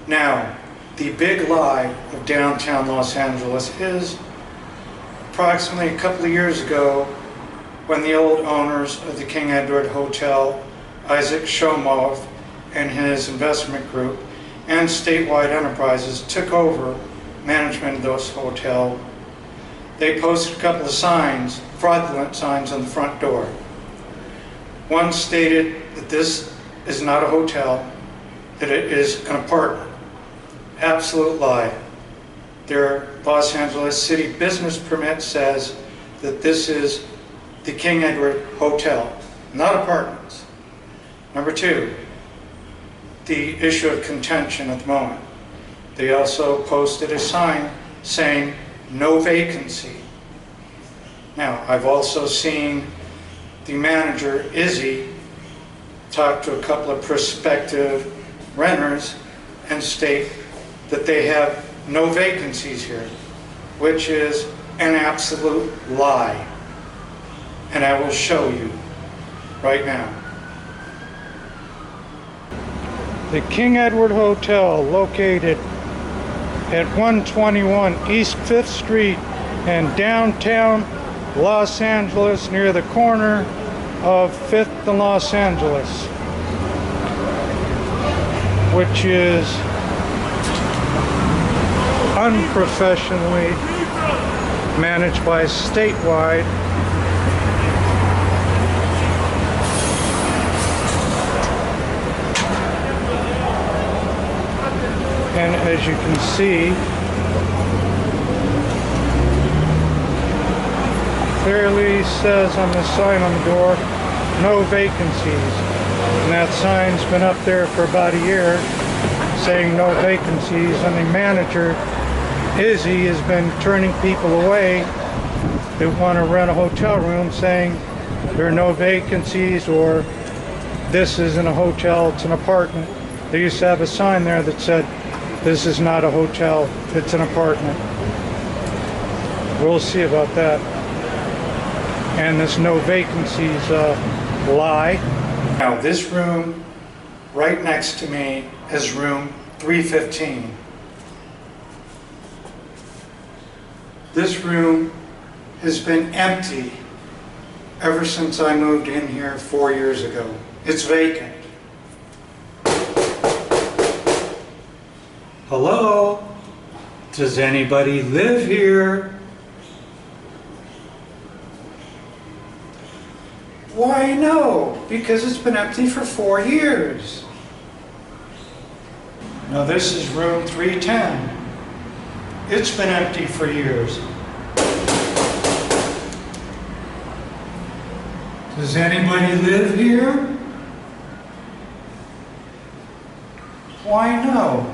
Now, the big lie of downtown Los Angeles is approximately a couple of years ago when the old owners of the King Edward Hotel, Isaac Shomov and his investment group, and Statewide Enterprises took over management of this hotel. They posted a couple of signs, fraudulent signs on the front door. One stated that this is not a hotel, that it is an apartment. Absolute lie. Their Los Angeles City business permit says that this is the King Edward Hotel, not apartments. Number two, the issue of contention at the moment. They also posted a sign saying no vacancy. Now, I've also seen the manager, Izzy, talk to a couple of prospective renters and state that they have no vacancies here, which is an absolute lie. And I will show you right now. The King Edward Hotel, located at 121 East 5th Street in downtown Los Angeles, near the corner of 5th and Los Angeles, which is unprofessionally managed by Statewide. And as you can see, clearly says on the sign on the door, no vacancies. And that sign's been up there for about a year saying no vacancies, and the manager, Izzy, has been turning people away that want to rent a hotel room, saying there are no vacancies, or this isn't a hotel, it's an apartment. They used to have a sign there that said, this is not a hotel, it's an apartment. We'll see about that. And this no vacancies lie. Now, this room right next to me is room 315. This room has been empty ever since I moved in here 4 years ago. It's vacant. Hello? Does anybody live here? Why no? Because it's been empty for 4 years. Now this is room 310. It's been empty for years. Does anybody live here? Why no?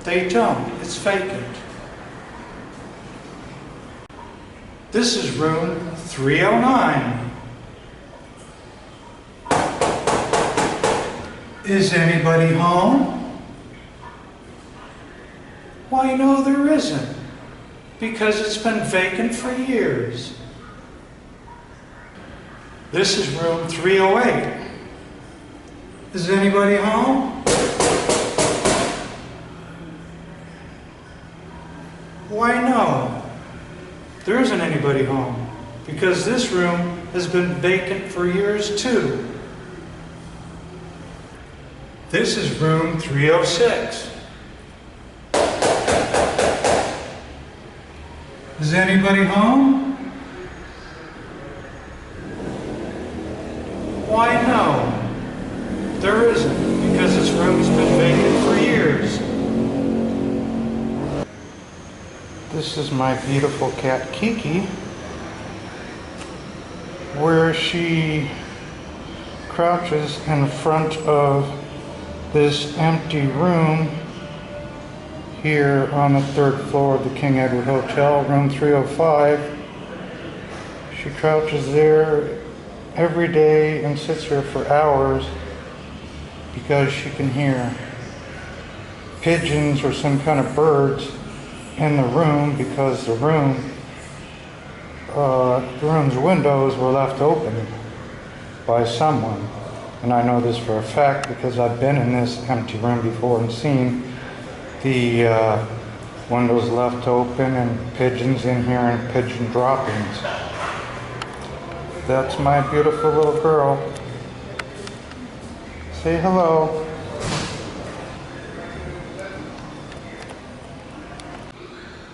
They don't. It's vacant. This is room 309. Is anybody home? Why no, there isn't. Because it's been vacant for years. This is room 308. Is anybody home? Why no? There isn't anybody home, because this room has been vacant for years too. This is room 306. Is anybody home? Why no? There isn't, because this room's been vacant for years. This is my beautiful cat Kiki, where she crouches in front of this empty room here on the 3rd floor of the King Edward Hotel, room 305. She crouches there every day and sits here for hours because she can hear pigeons or some kind of birds in the room, because the room's windows were left open by someone. And I know this for a fact because I've been in this empty room before and seen The windows left open and pigeons in here and pigeon droppings. That's my beautiful little girl. Say hello.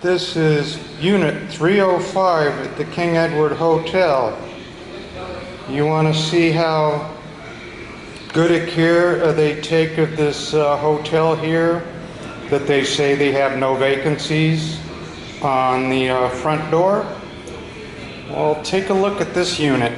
This is Unit 305 at the King Edward Hotel. You want to see how good a care they take of this hotel here, that they say they have no vacancies on the front door? Well, take a look at this unit.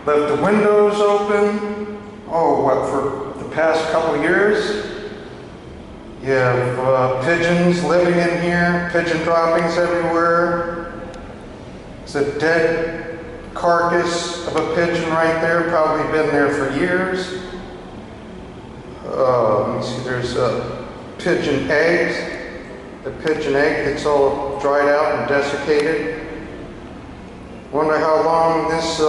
Left the windows open, for the past couple years. You have pigeons living in here, pigeon droppings everywhere. It's a dead carcass of a pigeon right there, probably been there for years. Let me see, there's pigeon eggs. The pigeon egg that's all dried out and desiccated. Wonder how long this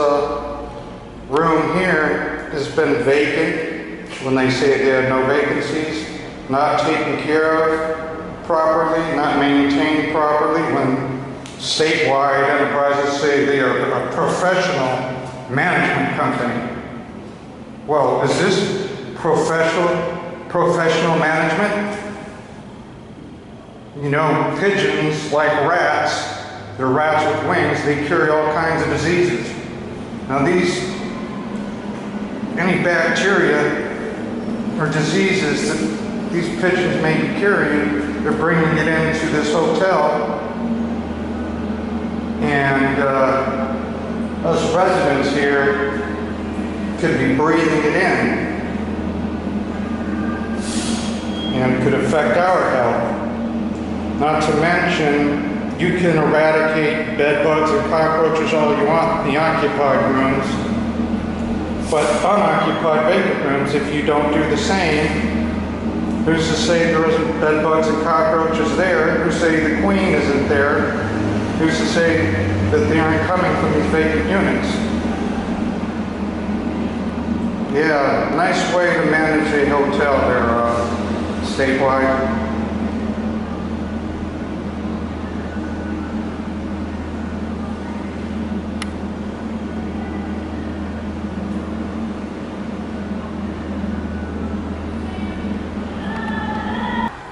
room here has been vacant, when they say they have no vacancies, not taken care of properly, not maintained properly, when statewide enterprises say they are a professional management company. Well, is this professional management? You know, pigeons, like rats, they're rats with wings, they carry all kinds of diseases. Now any bacteria or diseases that these pigeons may be carrying, they're bringing it into this hotel, and us residents here could be breathing it in, and could affect our health. Not to mention, you can eradicate bed bugs and cockroaches all you want in the occupied rooms, but unoccupied vacant rooms, if you don't do the same, who's to say there isn't bed bugs and cockroaches there? Who's to say the queen isn't there? Who's to say that they aren't coming from these vacant units? Yeah, nice way to manage a hotel there, statewide.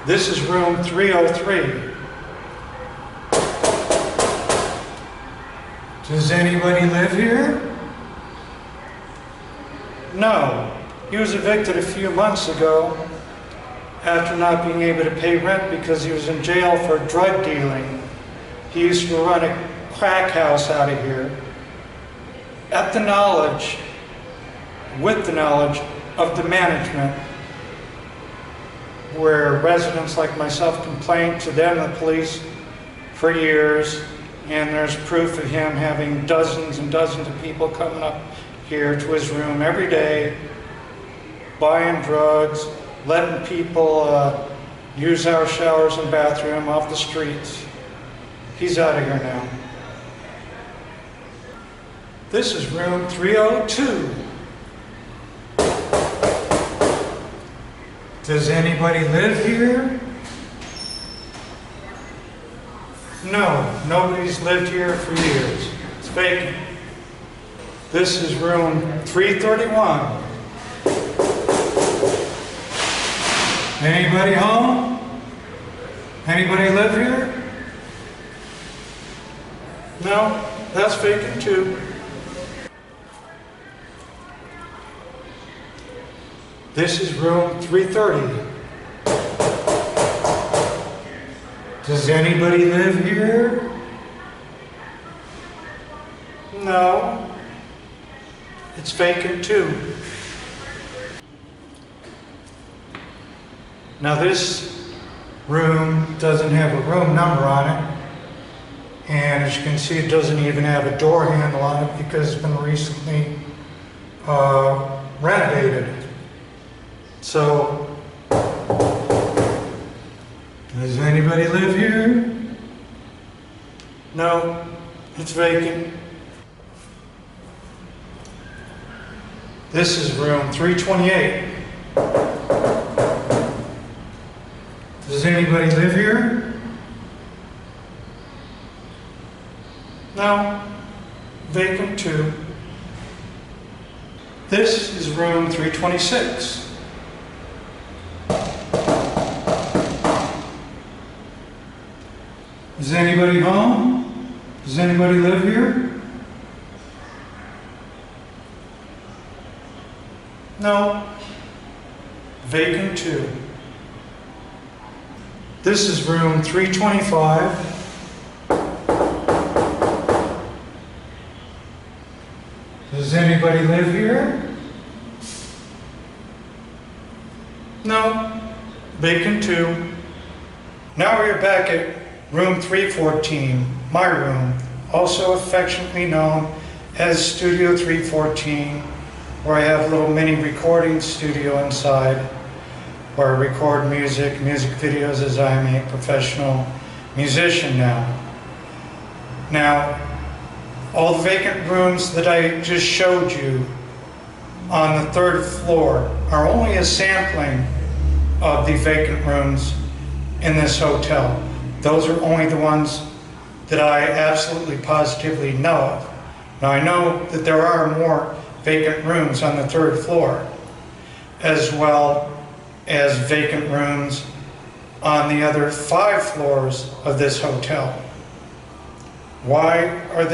This is room 303. Does anybody live here? No. He was evicted a few months ago after not being able to pay rent because he was in jail for drug dealing. He used to run a crack house out of here. With the knowledge of the management, where residents like myself complained to them, the police, for years, and there's proof of him having dozens and dozens of people coming up here to his room every day, buying drugs, letting people use our showers and bathroom off the streets. He's out of here now. This is room 302. Does anybody live here? No, nobody's lived here for years. It's vacant. This is room 331. Anybody home? Anybody live here? No, that's vacant too. This is room 330. Does anybody live here? No. It's vacant too. Now this room doesn't have a room number on it. And as you can see, it doesn't even have a door handle on it because it's been recently renovated. So, does anybody live here? It's vacant. This is room 328. Does anybody live here? No. Vacant too. This is room 326. Is anybody home? Does anybody live here? No. Vacant too. This is room 325. Does anybody live here? No. Vacant too. Now we're back at room 314, my room, also affectionately known as Studio 314, where I have a little mini recording studio inside, where I record music videos, as I am a professional musician now. Now, all the vacant rooms that I just showed you on the 3rd floor are only a sampling of the vacant rooms in this hotel. Those are only the ones that I absolutely positively know of. Now I know that there are more vacant rooms on the 3rd floor, as well as vacant rooms on the other 5 floors of this hotel. Why do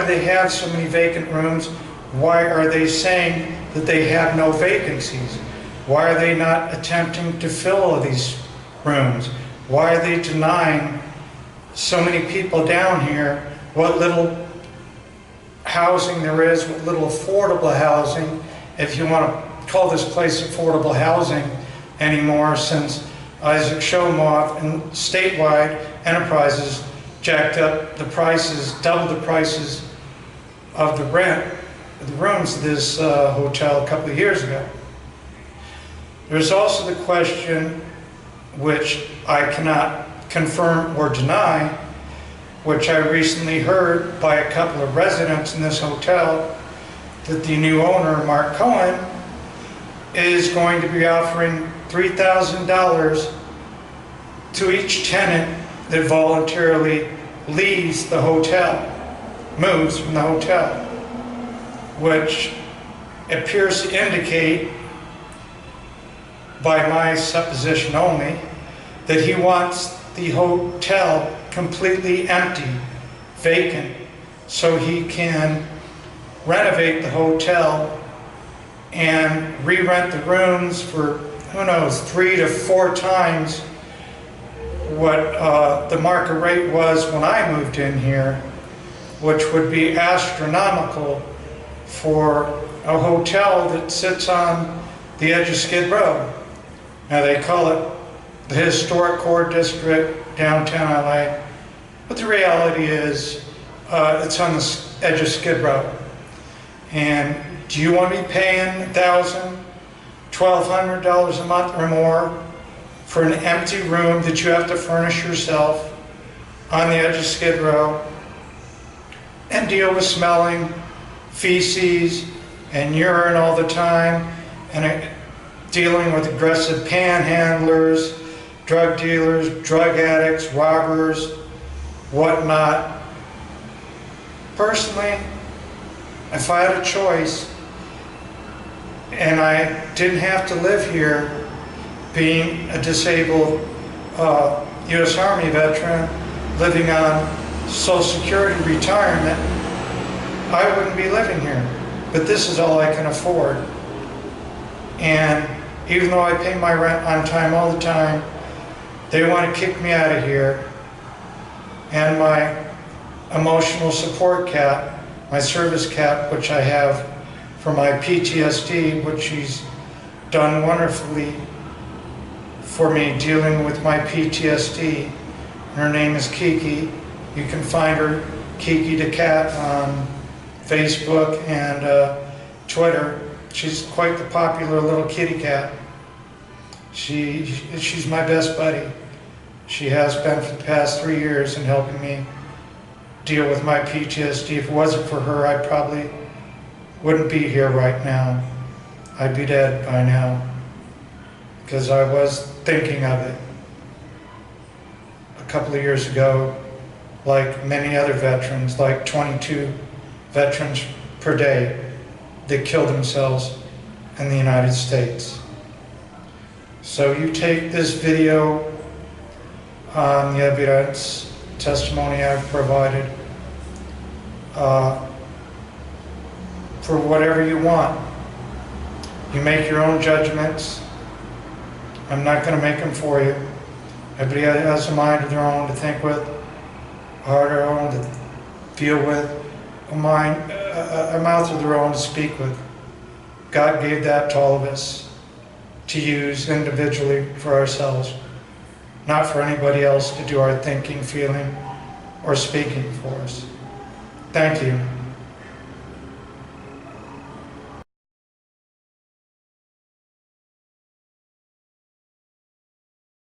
they have so many vacant rooms? Why are they saying that they have no vacancies? Why are they not attempting to fill these rooms? Why are they denying so many people down here what little housing there is, what little affordable housing, if you want to call this place affordable housing anymore, since Isaac Showmoff and statewide enterprises jacked up the prices, doubled the prices of the rent of the rooms of this hotel a couple of years ago. There's also the question, which I cannot confirm or deny, which I recently heard by a couple of residents in this hotel, that the new owner, Marc Cohen, is going to be offering $3,000 to each tenant that voluntarily leaves the hotel, moves from the hotel, which appears to indicate, by my supposition only, that he wants the hotel completely empty, vacant, so he can renovate the hotel and re-rent the rooms for, who knows, 3 to 4 times what the market rate was when I moved in here, which would be astronomical for a hotel that sits on the edge of Skid Row. Now they call it the Historic Core District, downtown LA, but the reality is it's on the edge of Skid Row. And do you want to be paying $1,000, $1,200 a month or more for an empty room that you have to furnish yourself on the edge of Skid Row and deal with smelling feces and urine all the time, and dealing with aggressive panhandlers, drug dealers, drug addicts, robbers, whatnot? Personally, if I had a choice and I didn't have to live here, being a disabled U.S. Army veteran living on Social Security retirement, I wouldn't be living here. But this is all I can afford. And even though I pay my rent on time all the time, they want to kick me out of here. And my emotional support cap, my service cap, which I have for my PTSD, which she's done wonderfully for me dealing with my PTSD. Her name is Kiki. You can find her, Kiki the Cat, on Facebook and Twitter. She's quite the popular little kitty cat. She's my best buddy. She has been for the past 3 years in helping me deal with my PTSD. If it wasn't for her, I probably wouldn't be here right now. I'd be dead by now, because I was thinking of it a couple of years ago, like many other veterans, like 22 veterans per day that kill themselves in the United States. So you take this video on the evidence, testimony I've provided, for whatever you want. You make your own judgments. I'm not going to make them for you. Everybody has a mind of their own to think with, a heart of their own to feel with, a mouth of their own to speak with. God gave that to all of us to use individually for ourselves, not for anybody else to do our thinking, feeling, or speaking for us. Thank you.